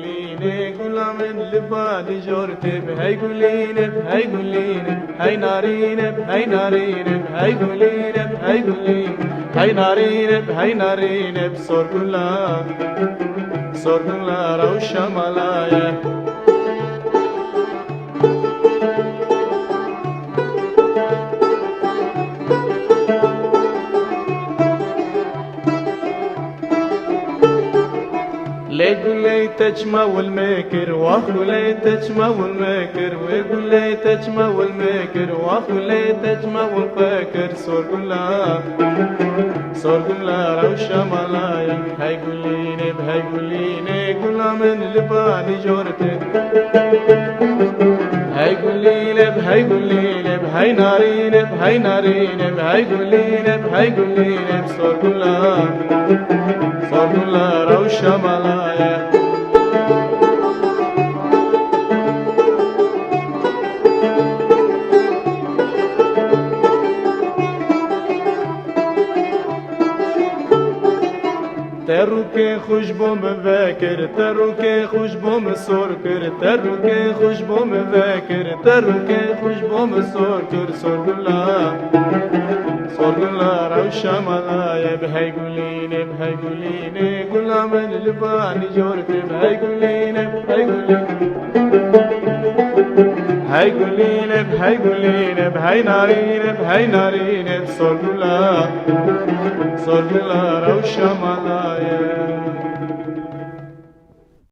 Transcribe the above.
گلینه گلام لبانی جورته هی گلینه هی گلینه هی نارینه هی نارینه هی گلینه هی گلینه هی نارینه هی نارینه سرگلا رو شمالایه ليقولي تجمع والماكر واخولي تجمع والماكر ويقولي تجمع والماكر واخولي تجمع والفاكر سرقلا روشة ملايا هيقوليني قولا من لباني جورتك هيقوليني هي ناريني هيقوليني سرقلا روشة ملايا تروكي خوش بوم فاكر تروكي خوش بوم سركر تروكي خوش بوم فاكر تروكي خوش بوم سركر سرقلا روشة ملايا بهيقوليني قولا من لباني جورتي بهيقوليني بهي ناريني سرقلا روشة ملايا